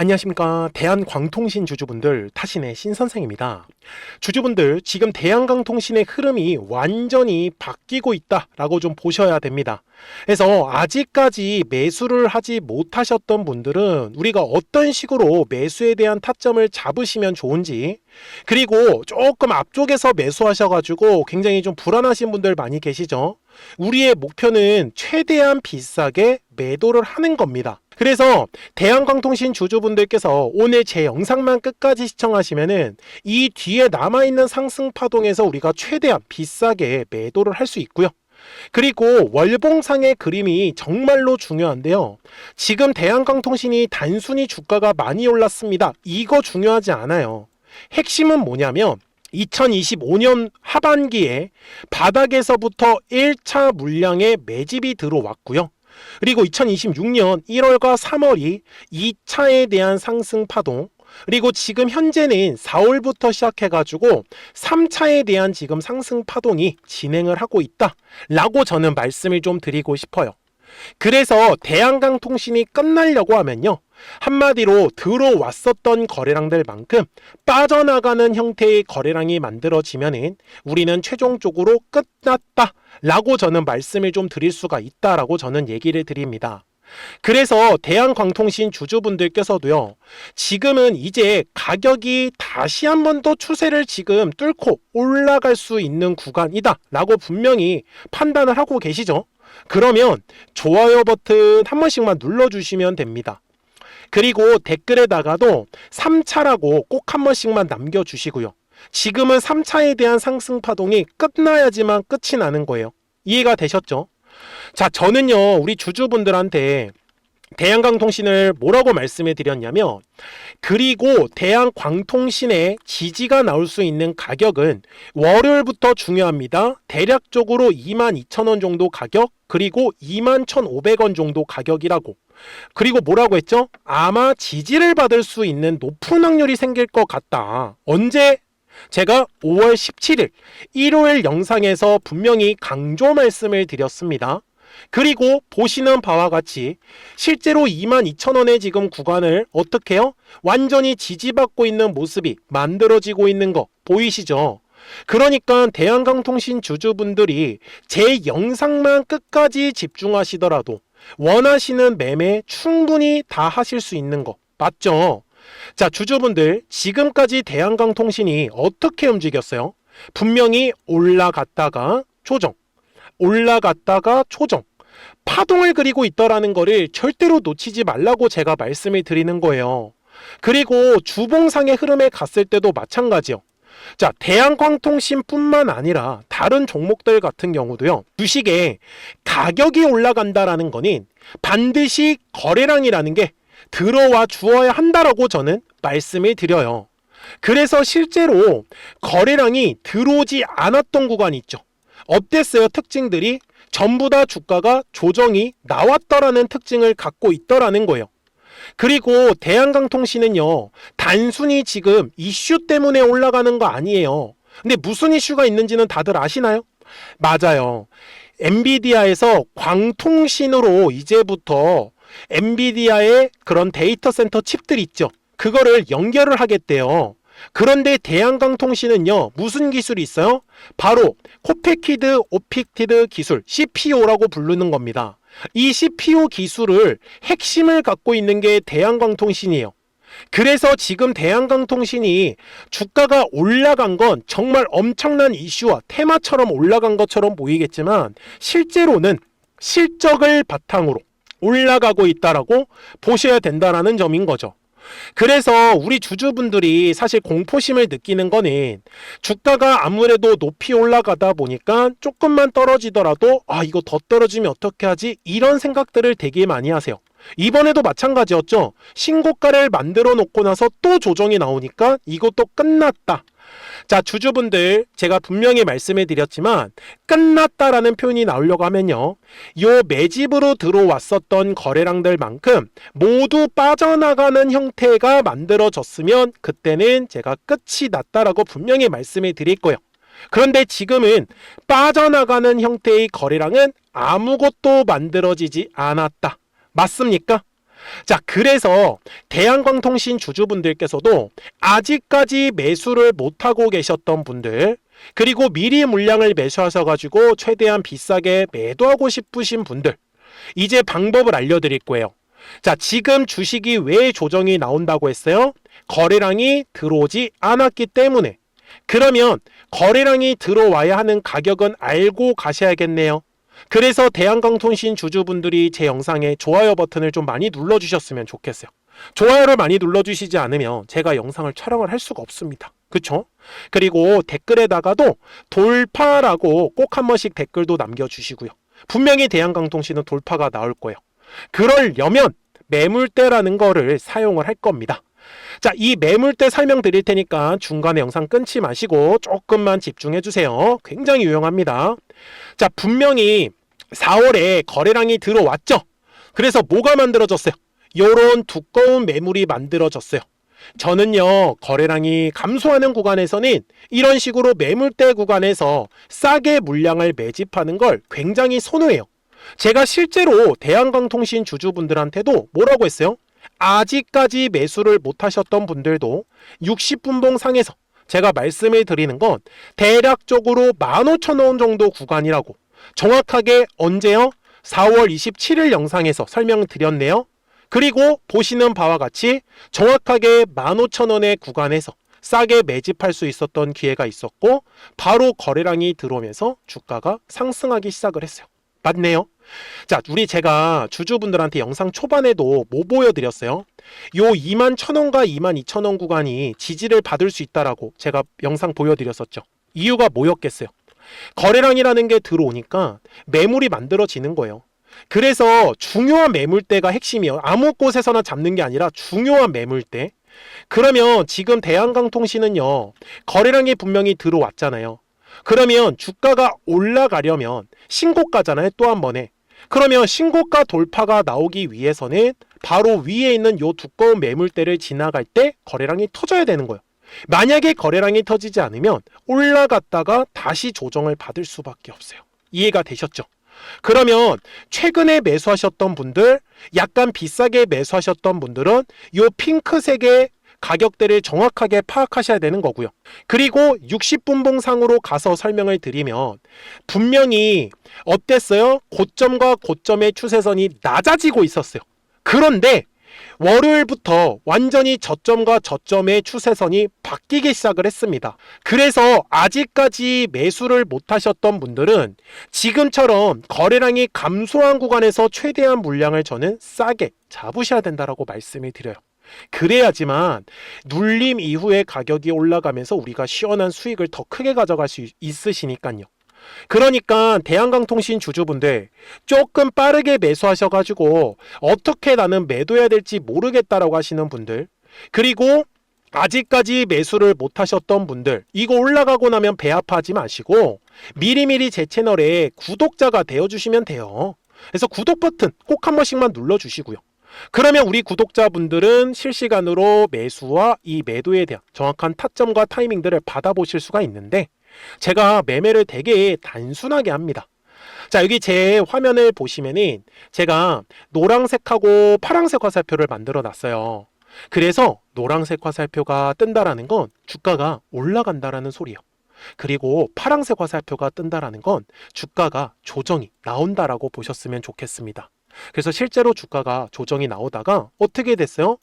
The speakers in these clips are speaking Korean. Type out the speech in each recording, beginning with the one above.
안녕하십니까. 대한광통신 주주분들, 타신의 신선생입니다. 주주분들, 지금 대한광통신의 흐름이 완전히 바뀌고 있다라고 좀 보셔야 됩니다. 그래서 아직까지 매수를 하지 못하셨던 분들은 우리가 어떤 식으로 매수에 대한 타점을 잡으시면 좋은지, 그리고 조금 앞쪽에서 매수하셔가지고 굉장히 좀 불안하신 분들 많이 계시죠. 우리의 목표는 최대한 비싸게 매도를 하는 겁니다. 그래서 대한광통신 주주분들께서 오늘 제 영상만 끝까지 시청하시면은 이 뒤에 남아있는 상승 파동에서 우리가 최대한 비싸게 매도를 할 수 있고요. 그리고 월봉상의 그림이 정말로 중요한데요. 지금 대한광통신이 단순히 주가가 많이 올랐습니다. 이거 중요하지 않아요. 핵심은 뭐냐면 2025년 하반기에 바닥에서부터 1차 물량의 매집이 들어왔고요. 그리고 2026년 1월과 3월이 2차에 대한 상승 파동, 그리고 지금 현재는 4월부터 시작해가지고 3차에 대한 지금 상승 파동이 진행을 하고 있다라고 저는 말씀을 좀 드리고 싶어요. 그래서 대한광통신이 끝나려고 하면요, 한마디로 들어왔었던 거래량들만큼 빠져나가는 형태의 거래량이 만들어지면은 우리는 최종적으로 끝났다 라고 저는 말씀을 좀 드릴 수가 있다라고 저는 얘기를 드립니다. 그래서 대한광통신 주주분들께서도요, 지금은 이제 가격이 다시 한 번 더 추세를 지금 뚫고 올라갈 수 있는 구간이다 라고 분명히 판단을 하고 계시죠. 그러면 좋아요 버튼 한 번씩만 눌러주시면 됩니다. 그리고 댓글에다가도 3차라고 꼭 한 번씩만 남겨주시고요. 지금은 3차에 대한 상승 파동이 끝나야지만 끝이 나는 거예요. 이해가 되셨죠? 자, 저는요, 우리 주주분들한테 대한광통신을 뭐라고 말씀해 드렸냐면, 그리고 대한광통신의 지지가 나올 수 있는 가격은 월요일부터 중요합니다. 대략적으로 22,000원 정도 가격, 그리고 21,500원 정도 가격이라고. 그리고 뭐라고 했죠? 아마 지지를 받을 수 있는 높은 확률이 생길 것 같다. 언제? 제가 5월 17일 일요일 영상에서 분명히 강조 말씀을 드렸습니다. 그리고 보시는 바와 같이 실제로 22,000원의 지금 구간을 어떻게 해요? 완전히 지지받고 있는 모습이 만들어지고 있는 거 보이시죠? 그러니까 대한광통신 주주분들이 제 영상만 끝까지 집중하시더라도 원하시는 매매 충분히 다 하실 수 있는 거 맞죠? 자, 주주분들, 지금까지 대한광통신이 어떻게 움직였어요? 분명히 올라갔다가 조정, 올라갔다가 조정, 파동을 그리고 있더라는 거를 절대로 놓치지 말라고 제가 말씀을 드리는 거예요. 그리고 주봉상의 흐름에 갔을 때도 마찬가지요. 자, 대한광통신뿐만 아니라 다른 종목들 같은 경우도요, 주식에 가격이 올라간다라는 거는 반드시 거래량이라는 게 들어와 주어야 한다라고 저는 말씀을 드려요. 그래서 실제로 거래량이 들어오지 않았던 구간이 있죠. 어땠어요? 특징들이 전부 다 주가가 조정이 나왔더라는 특징을 갖고 있더라는 거예요. 그리고 대한광통신은요, 단순히 지금 이슈 때문에 올라가는 거 아니에요. 근데 무슨 이슈가 있는지는 다들 아시나요? 맞아요. 엔비디아에서 광통신으로 이제부터 엔비디아의 그런 데이터 센터 칩들 있죠. 그거를 연결을 하겠대요. 그런데 대한광통신은요, 무슨 기술이 있어요? 바로 코펙키드 오픽티드 기술, CPO라고 부르는 겁니다. 이 CPO 기술을 핵심을 갖고 있는 게 대한광통신이에요. 그래서 지금 대한광통신이 주가가 올라간 건 정말 엄청난 이슈와 테마처럼 올라간 것처럼 보이겠지만 실제로는 실적을 바탕으로 올라가고 있다라고 보셔야 된다라는 점인 거죠. 그래서 우리 주주분들이 사실 공포심을 느끼는 거는 주가가 아무래도 높이 올라가다 보니까 조금만 떨어지더라도 이거 더 떨어지면 어떻게 하지? 이런 생각들을 되게 많이 하세요. 이번에도 마찬가지였죠. 신고가를 만들어 놓고 나서 또 조정이 나오니까 이것도 끝났다. 자, 주주분들, 제가 분명히 말씀해 드렸지만 끝났다라는 표현이 나오려고 하면요, 요 매집으로 들어왔었던 거래량들만큼 모두 빠져나가는 형태가 만들어졌으면 그때는 제가 끝이 났다라고 분명히 말씀해 드릴 거예요. 그런데 지금은 빠져나가는 형태의 거래량은 아무것도 만들어지지 않았다. 맞습니까? 자, 그래서 대한광통신 주주분들께서도 아직까지 매수를 못하고 계셨던 분들, 그리고 미리 물량을 매수하셔가지고 최대한 비싸게 매도하고 싶으신 분들, 이제 방법을 알려드릴 거예요. 자, 지금 주식이 왜 조정이 나온다고 했어요? 거래량이 들어오지 않았기 때문에. 그러면 거래량이 들어와야 하는 가격은 알고 가셔야겠네요. 그래서 대한광통신 주주분들이 제 영상에 좋아요 버튼을 좀 많이 눌러주셨으면 좋겠어요. 좋아요를 많이 눌러주시지 않으면 제가 영상을 촬영을 할 수가 없습니다. 그쵸? 그리고 댓글에다가도 돌파라고 꼭 한 번씩 댓글도 남겨주시고요. 분명히 대한광통신은 돌파가 나올 거예요. 그러려면 매물대라는 거를 사용을 할 겁니다. 자, 이 매물대 설명드릴 테니까 중간에 영상 끊지 마시고 조금만 집중해 주세요. 굉장히 유용합니다. 자, 분명히 4월에 거래량이 들어왔죠. 그래서 뭐가 만들어졌어요? 요런 두꺼운 매물이 만들어졌어요. 저는요, 거래량이 감소하는 구간에서는 이런 식으로 매물대 구간에서 싸게 물량을 매집하는 걸 굉장히 선호해요. 제가 실제로 대한광통신 주주분들한테도 뭐라고 했어요? 아직까지 매수를 못하셨던 분들도 60분봉 상에서 제가 말씀을 드리는 건 대략적으로 15,000원 정도 구간이라고, 정확하게 언제요? 4월 27일 영상에서 설명을 드렸네요. 그리고 보시는 바와 같이 정확하게 15,000원의 구간에서 싸게 매집할 수 있었던 기회가 있었고, 바로 거래량이 들어오면서 주가가 상승하기 시작을 했어요. 맞네요. 자, 제가 주주분들한테 영상 초반에도 뭐 보여드렸어요? 요 21,000원과 22,000원 구간이 지지를 받을 수 있다라고 제가 영상 보여드렸었죠. 이유가 뭐였겠어요? 거래량이라는 게 들어오니까 매물이 만들어지는 거예요. 그래서 중요한 매물대가 핵심이에요. 아무 곳에서나 잡는 게 아니라 중요한 매물대. 그러면 지금 대한광통신은요, 거래량이 분명히 들어왔잖아요. 그러면 주가가 올라가려면 신고가잖아요. 또 한 번에. 그러면 신고가 돌파가 나오기 위해서는 바로 위에 있는 요 두꺼운 매물대를 지나갈 때 거래량이 터져야 되는 거예요. 만약에 거래량이 터지지 않으면 올라갔다가 다시 조정을 받을 수밖에 없어요. 이해가 되셨죠? 그러면 최근에 매수하셨던 분들, 약간 비싸게 매수하셨던 분들은 요 핑크색의 가격대를 정확하게 파악하셔야 되는 거고요. 그리고 60분봉 상으로 가서 설명을 드리면 분명히 어땠어요? 고점과 고점의 추세선이 낮아지고 있었어요. 그런데 월요일부터 완전히 저점과 저점의 추세선이 바뀌기 시작을 했습니다. 그래서 아직까지 매수를 못하셨던 분들은 지금처럼 거래량이 감소한 구간에서 최대한 물량을 저는 싸게 잡으셔야 된다라고 말씀을 드려요. 그래야지만 눌림 이후에 가격이 올라가면서 우리가 시원한 수익을 더 크게 가져갈 수 있으시니까요. 그러니까 대한광통신 주주분들 조금 빠르게 매수하셔가지고 어떻게 나는 매도해야 될지 모르겠다라고 하시는 분들, 그리고 아직까지 매수를 못하셨던 분들, 이거 올라가고 나면 배 아파하지 마시고 미리미리 제 채널에 구독자가 되어주시면 돼요. 그래서 구독 버튼 꼭 한 번씩만 눌러주시고요. 그러면 우리 구독자분들은 실시간으로 매수와 이 매도에 대한 정확한 타점과 타이밍들을 받아보실 수가 있는데, 제가 매매를 되게 단순하게 합니다. 자, 여기 제 화면을 보시면은 제가 노란색하고 파란색 화살표를 만들어 놨어요. 그래서 노란색 화살표가 뜬다라는 건 주가가 올라간다라는 소리예요. 그리고 파란색 화살표가 뜬다라는 건 주가가 조정이 나온다라고 보셨으면 좋겠습니다. 그래서 실제로 주가가 조정이 나오다가 어떻게 됐어요?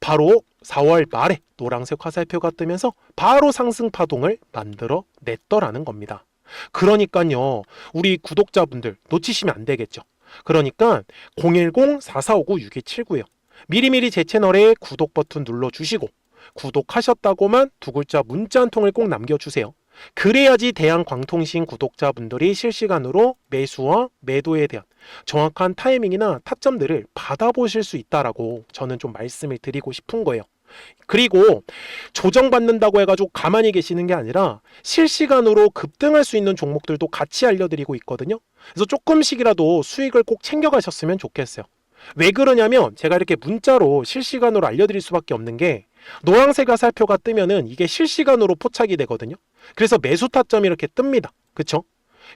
바로 4월 말에 노란색 화살표가 뜨면서 바로 상승 파동을 만들어 냈더라는 겁니다. 그러니까요, 우리 구독자분들 놓치시면 안 되겠죠. 그러니까 010-4459-6279요. 미리미리 제 채널에 구독 버튼 눌러주시고 구독하셨다고만 두 글자 문자 한 통을 꼭 남겨주세요. 그래야지 대한광통신 구독자분들이 실시간으로 매수와 매도에 대한 정확한 타이밍이나 타점들을 받아보실 수 있다라고 저는 좀 말씀을 드리고 싶은 거예요. 그리고 조정받는다고 해가지고 가만히 계시는 게 아니라 실시간으로 급등할 수 있는 종목들도 같이 알려드리고 있거든요. 그래서 조금씩이라도 수익을 꼭 챙겨가셨으면 좋겠어요. 왜 그러냐면 제가 이렇게 문자로 실시간으로 알려드릴 수밖에 없는 게, 노란색 화살표가 뜨면은 이게 실시간으로 포착이 되거든요. 그래서 매수 타점이 이렇게 뜹니다. 그쵸?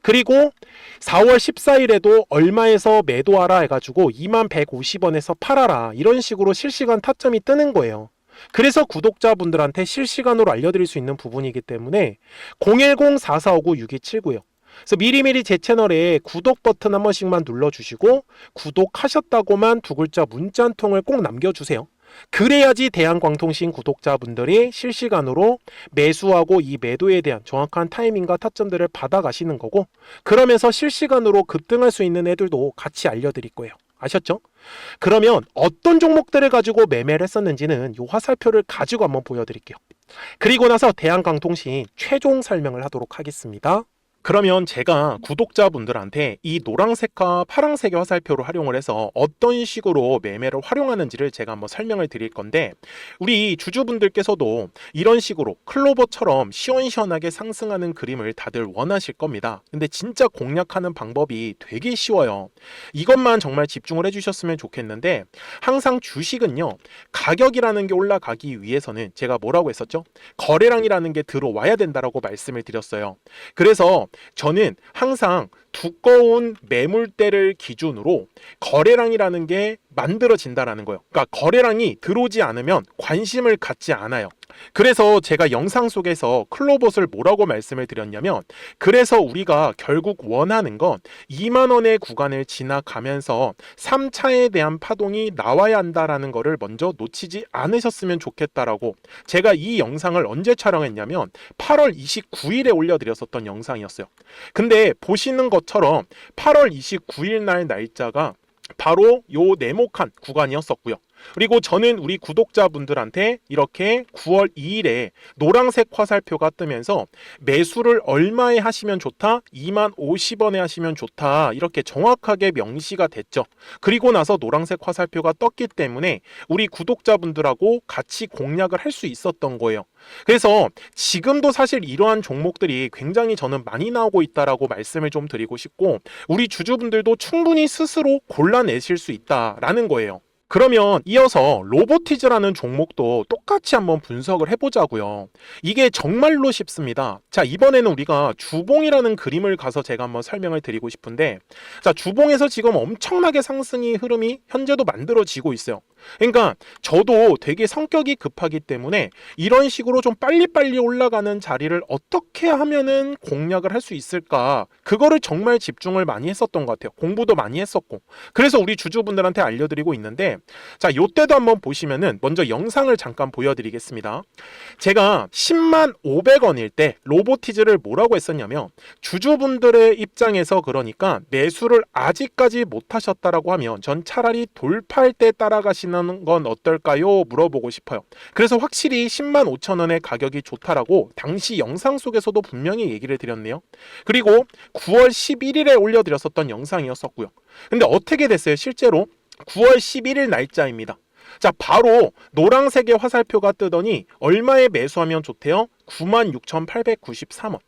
그리고 4월 14일에도 얼마에서 매도하라 해가지고 2150원에서 팔아라 이런 식으로 실시간 타점이 뜨는 거예요. 그래서 구독자분들한테 실시간으로 알려드릴 수 있는 부분이기 때문에 010-4459-6279요. 그래서 미리미리 제 채널에 구독 버튼 한 번씩만 눌러주시고 구독하셨다고만 두 글자 문자 한 통을 꼭 남겨주세요. 그래야지 대한광통신 구독자분들이 실시간으로 매수하고 이 매도에 대한 정확한 타이밍과 타점들을 받아가시는 거고, 그러면서 실시간으로 급등할 수 있는 애들도 같이 알려드릴 거예요. 아셨죠? 그러면 어떤 종목들을 가지고 매매를 했었는지는 이 화살표를 가지고 한번 보여드릴게요. 그리고 나서 대한광통신 최종 설명을 하도록 하겠습니다. 그러면 제가 구독자분들한테 이 노란색과 파란색의 화살표를 활용을 해서 어떤 식으로 매매를 활용하는지를 제가 한번 설명을 드릴 건데, 우리 주주분들께서도 이런 식으로 클로버처럼 시원시원하게 상승하는 그림을 다들 원하실 겁니다. 근데 진짜 공략하는 방법이 되게 쉬워요. 이것만 정말 집중을 해주셨으면 좋겠는데, 항상 주식은요, 가격이라는 게 올라가기 위해서는 제가 뭐라고 했었죠? 거래량이라는 게 들어와야 된다라고 말씀을 드렸어요. 그래서 저는 항상 두꺼운 매물대를 기준으로 거래량이라는 게 만들어진다라는 거예요. 그러니까 거래량이 들어오지 않으면 관심을 갖지 않아요. 그래서 제가 영상 속에서 클로봇을 뭐라고 말씀을 드렸냐면, 그래서 우리가 결국 원하는 건 2만 원의 구간을 지나가면서 3차에 대한 파동이 나와야 한다라는 거를 먼저 놓치지 않으셨으면 좋겠다라고, 제가 이 영상을 언제 촬영했냐면 8월 29일에 올려드렸었던 영상이었어요. 근데 보시는 것처럼 8월 29일 날 날짜가 바로 요 네모칸 구간이었었고요. 그리고 저는 우리 구독자분들한테 이렇게 9월 2일에 노란색 화살표가 뜨면서 매수를 얼마에 하시면 좋다? 20,050원에 하시면 좋다. 이렇게 정확하게 명시가 됐죠. 그리고 나서 노란색 화살표가 떴기 때문에 우리 구독자분들하고 같이 공략을 할 수 있었던 거예요. 그래서 지금도 사실 이러한 종목들이 굉장히 저는 많이 나오고 있다라고 말씀을 좀 드리고 싶고, 우리 주주분들도 충분히 스스로 골라내실 수 있다라는 거예요. 그러면 이어서 로보티즈라는 종목도 똑같이 한번 분석을 해보자고요. 이게 정말로 쉽습니다. 자, 이번에는 우리가 주봉이라는 그림을 가서 제가 한번 설명을 드리고 싶은데, 자, 주봉에서 지금 엄청나게 상승이 흐름이 현재도 만들어지고 있어요. 그러니까 저도 되게 성격이 급하기 때문에 이런 식으로 좀 빨리빨리 올라가는 자리를 어떻게 하면은 공략을 할 수 있을까, 그거를 정말 집중을 많이 했었던 것 같아요. 공부도 많이 했었고. 그래서 우리 주주분들한테 알려드리고 있는데, 자, 요때도 한번 보시면은 먼저 영상을 잠깐 보여드리겠습니다. 제가 10만 500원일 때 로보티즈를 뭐라고 했었냐면, 주주분들의 입장에서 그러니까 매수를 아직까지 못 하셨다라고 하면 전 차라리 돌파할 때 따라가시는 건 어떨까요? 물어보고 싶어요. 그래서 확실히 10만 5천 원의 가격이 좋다라고 당시 영상 속에서도 분명히 얘기를 드렸네요. 그리고 9월 11일에 올려드렸었던 영상이었었고요. 근데 어떻게 됐어요? 실제로 9월 11일 날짜입니다. 자, 바로 노란색의 화살표가 뜨더니 얼마에 매수하면 좋대요? 96,893원.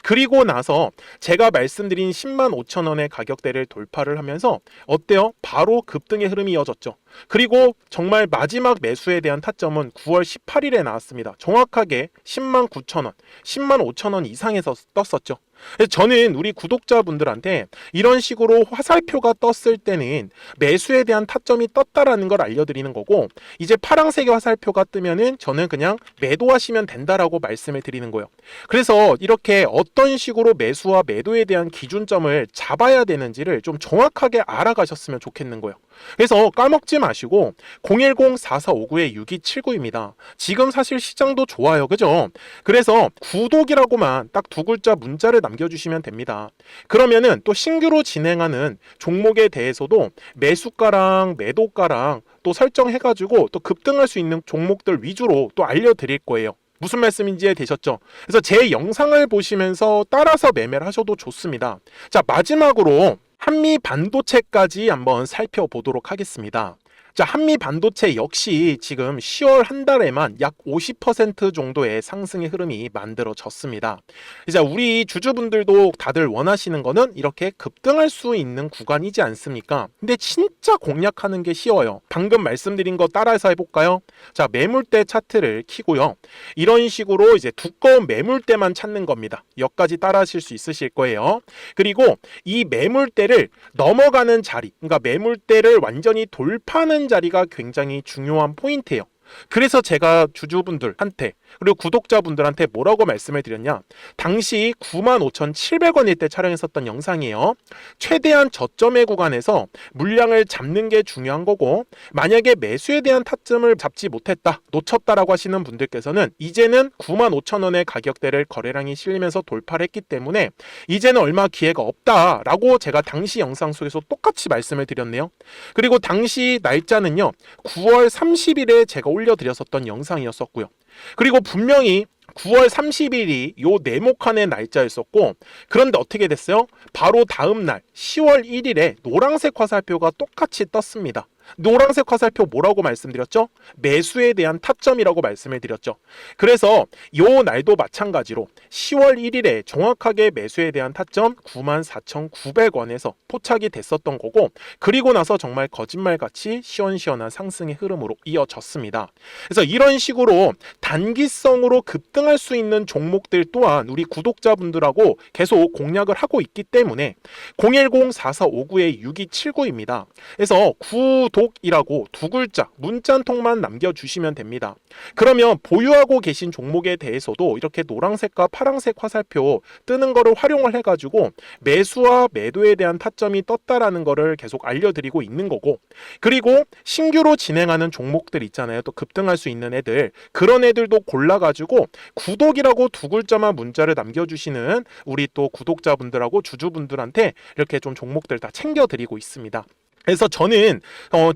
그리고 나서 제가 말씀드린 10만 5천 원의 가격대를 돌파를 하면서 어때요? 바로 급등의 흐름이 이어졌죠. 그리고 정말 마지막 매수에 대한 타점은 9월 18일에 나왔습니다. 정확하게 10만 9천 원, 10만 5천 원 이상에서 떴었죠. 그래서 저는 우리 구독자분들한테 이런 식으로 화살표가 떴을 때는 매수에 대한 타점이 떴다라는 걸 알려드리는 거고, 이제 파란색의 화살표가 뜨면은 저는 그냥 매도하시면 된다라고 말씀을 드리는 거예요. 그래서 이렇게 어떤 식으로 매수와 매도에 대한 기준점을 잡아야 되는지를 좀 정확하게 알아가셨으면 좋겠는 거예요. 그래서 까먹지 마시고 010-4459-6279입니다. 지금 사실 시장도 좋아요. 그죠? 그래서 구독이라고만 딱 두 글자 문자를 남겨주시면 됩니다. 그러면은 또 신규로 진행하는 종목에 대해서도 매수가랑 매도가랑 또 설정해가지고 또 급등할 수 있는 종목들 위주로 또 알려드릴 거예요. 무슨 말씀인지 이해되셨죠? 그래서 제 영상을 보시면서 따라서 매매를 하셔도 좋습니다. 자, 마지막으로 한미 반도체까지 한번 살펴보도록 하겠습니다. 자, 한미 반도체 역시 지금 10월 한 달에만 약 50% 정도의 상승의 흐름이 만들어졌습니다. 이제 우리 주주분들도 다들 원하시는 거는 이렇게 급등할 수 있는 구간이지 않습니까? 근데 진짜 공략하는 게 쉬워요. 방금 말씀드린 거 따라해서 해볼까요? 자, 매물대 차트를 켜고요. 이런 식으로 이제 두꺼운 매물대만 찾는 겁니다. 여기까지 따라하실 수 있으실 거예요. 그리고 이 매물대를 넘어가는 자리, 그러니까 매물대를 완전히 돌파하는 자리가 굉장히 중요한 포인트예요. 그래서 제가 주주분들한테 그리고 구독자분들한테 뭐라고 말씀을 드렸냐, 당시 95,700원일 때 촬영했었던 영상이에요. 최대한 저점의 구간에서 물량을 잡는 게 중요한 거고, 만약에 매수에 대한 타점을 잡지 못했다, 놓쳤다라고 하시는 분들께서는 이제는 95,000원의 가격대를 거래량이 실리면서 돌파를 했기 때문에 이제는 얼마 기회가 없다라고 제가 당시 영상 속에서 똑같이 말씀을 드렸네요. 그리고 당시 날짜는요, 9월 30일에 제가 올려드렸었던 영상이었었고요. 그리고 분명히 9월 30일이 요 네모칸의 날짜였었고, 그런데 어떻게 됐어요? 바로 다음 날 10월 1일에 노란색 화살표가 똑같이 떴습니다. 노란색 화살표 뭐라고 말씀드렸죠? 매수에 대한 타점이라고 말씀을 드렸죠. 그래서 요 날도 마찬가지로 10월 1일에 정확하게 매수에 대한 타점 94,900원에서 포착이 됐었던 거고, 그리고 나서 정말 거짓말같이 시원시원한 상승의 흐름으로 이어졌습니다. 그래서 이런 식으로 단기성으로 급등할 수 있는 종목들 또한 우리 구독자분들하고 계속 공략을 하고 있기 때문에 010-4459-6279입니다. 그래서 구독이라고 두 글자 문자 한 통만 남겨주시면 됩니다. 그러면 보유하고 계신 종목에 대해서도 이렇게 노란색과 파란색 화살표 뜨는 거를 활용을 해가지고 매수와 매도에 대한 타점이 떴다라는 거를 계속 알려드리고 있는 거고, 그리고 신규로 진행하는 종목들 있잖아요. 또 급등할 수 있는 애들, 그런 애들도 골라가지고 구독이라고 두 글자만 문자를 남겨주시는 우리 또 구독자분들하고 주주분들한테 이렇게 좀 종목들 다 챙겨드리고 있습니다. 그래서 저는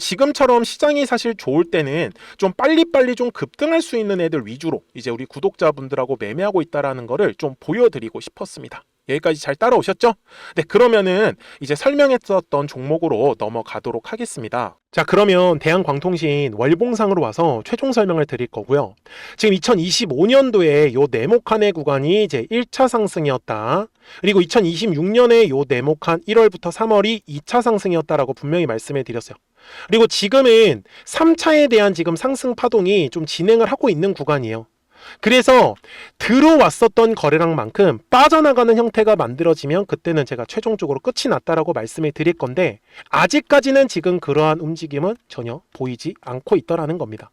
지금처럼 시장이 사실 좋을 때는 좀 빨리빨리 좀 급등할 수 있는 애들 위주로 이제 우리 구독자분들하고 매매하고 있다라는 거를 좀 보여드리고 싶었습니다. 여기까지 잘 따라오셨죠? 네, 그러면은 이제 설명했었던 종목으로 넘어가도록 하겠습니다. 자, 그러면 대한광통신 월봉상으로 와서 최종 설명을 드릴 거고요. 지금 2025년도에 요 네모칸의 구간이 이제 1차 상승이었다. 그리고 2026년에 요 네모칸 1월부터 3월이 2차 상승이었다라고 분명히 말씀해 드렸어요. 그리고 지금은 3차에 대한 지금 상승 파동이 좀 진행을 하고 있는 구간이에요. 그래서 들어왔었던 거래량만큼 빠져나가는 형태가 만들어지면 그때는 제가 최종적으로 끝이 났다라고 말씀을 드릴 건데, 아직까지는 지금 그러한 움직임은 전혀 보이지 않고 있더라는 겁니다.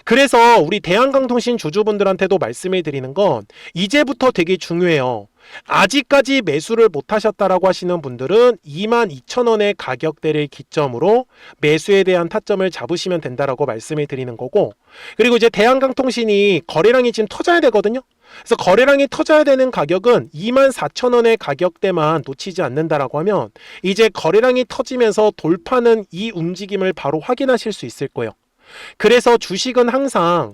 그래서 우리 대한광통신 주주분들한테도 말씀을 드리는 건 이제부터 되게 중요해요. 아직까지 매수를 못 하셨다라고 하시는 분들은 22,000원의 가격대를 기점으로 매수에 대한 타점을 잡으시면 된다라고 말씀을 드리는 거고, 그리고 이제 대한광통신이 거래량이 지금 터져야 되거든요. 그래서 거래량이 터져야 되는 가격은 24,000원의 가격대만 놓치지 않는다라고 하면 이제 거래량이 터지면서 돌파는 이 움직임을 바로 확인하실 수 있을 거예요. 그래서 주식은 항상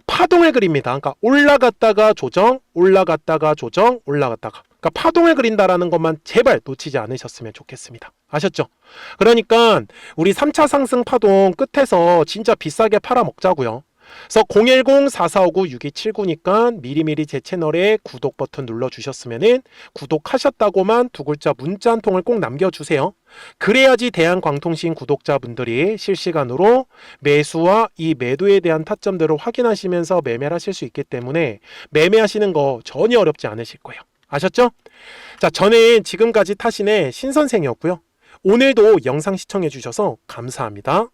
파동을 그립니다. 그러니까 올라갔다가 조정, 올라갔다가 조정, 올라갔다가. 그러니까 파동을 그린다라는 것만 제발 놓치지 않으셨으면 좋겠습니다. 아셨죠? 그러니까 우리 3차 상승 파동 끝에서 진짜 비싸게 팔아먹자고요. 그래서 010-4459-6279니까 미리미리 제 채널에 구독 버튼 눌러주셨으면은 구독하셨다고만 두 글자 문자 한 통을 꼭 남겨주세요. 그래야지 대한광통신 구독자분들이 실시간으로 매수와 이 매도에 대한 타점들을 확인하시면서 매매를 하실 수 있기 때문에 매매하시는 거 전혀 어렵지 않으실 거예요. 아셨죠? 자, 저는 지금까지 타신의 신선생이었고요. 오늘도 영상 시청해 주셔서 감사합니다.